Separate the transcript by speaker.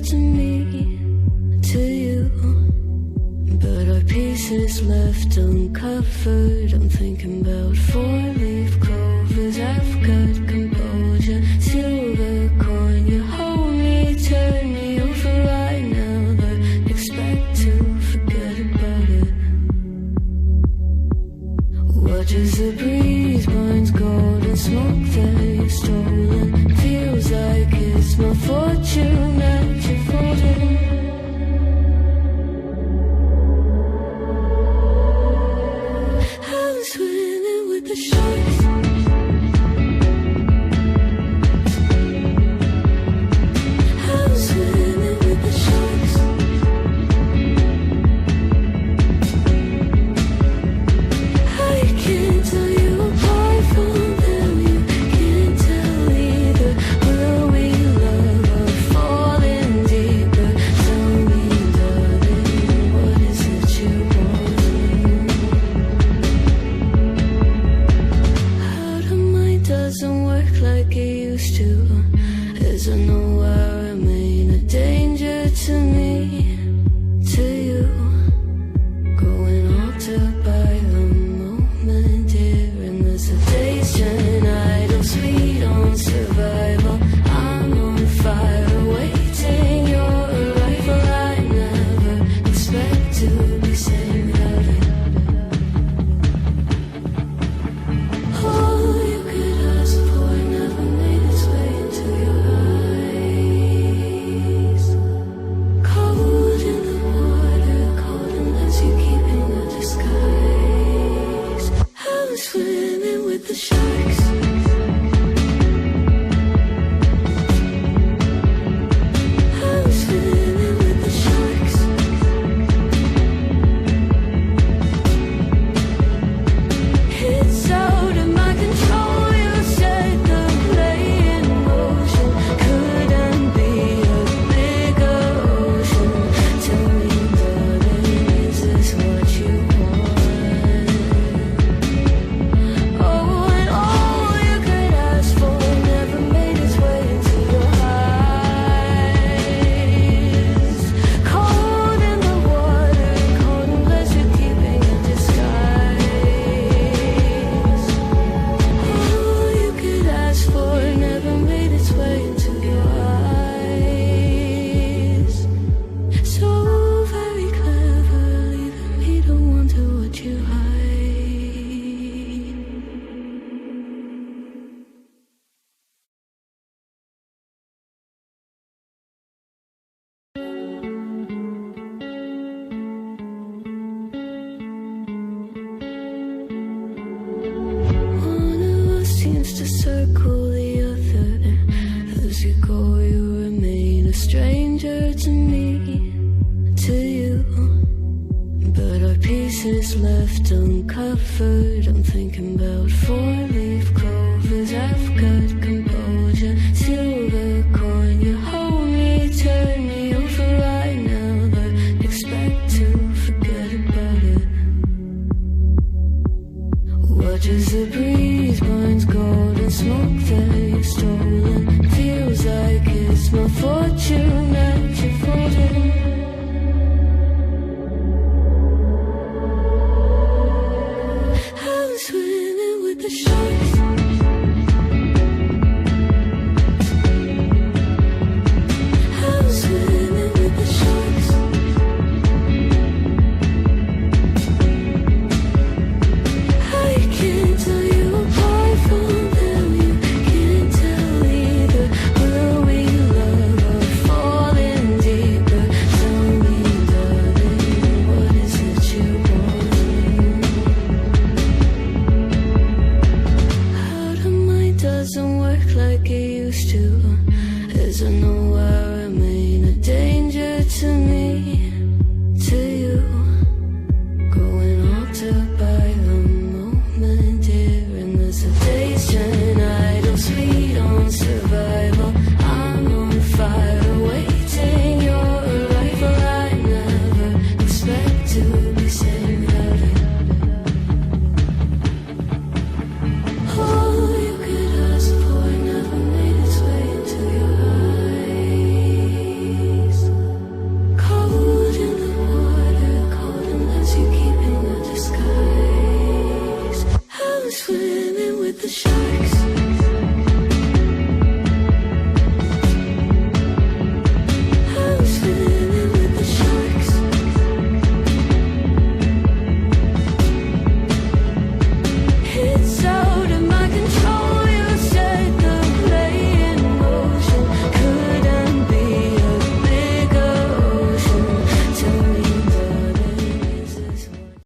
Speaker 1: to me, to you. But our pieces left uncovered. I'm thinking about four-leaf clovers. I've got composure, silver coin. You hold me, turn me over right now, but expect to forget about it. Watch as the breeze burns golden smoke that you've stolen. Feels like it's my fortune that you're folding. I'm swimming with the sharks. I'm swimming with the sharks. I can't tell you apart from them. You can't tell either. Will we love or falling deeper? Tell me, darling, what is it you want? Out of mind doesn't work like it used to. As I know I remain a danger to me, to you. Going altered by the moment, dear. And as the days turn idle, sweet on survival, I'm on fire, waiting your arrival. I never expect to be saved without it. All you could ask for never made its way into your eyes. Cold in the water, cold unless you keep in a disguise. I'm swimming with the sharks. I'm swimming with the sharks. It's out of my control. You set the play in motion. Couldn't be a bigger ocean. Tell me, darling, is this what you want? Oh, and all you could ask for never made its way into your eyes. Cold in the water, cold unless you're keeping a disguise. All you could ask for never made its way into your eyes. So very clever, leaving me to wonder what you hide. One of us seems to circle the other. As you go, you remain a stranger to me, to you. But our pieces left uncovered. I'm thinking about four-leaf clovers. I've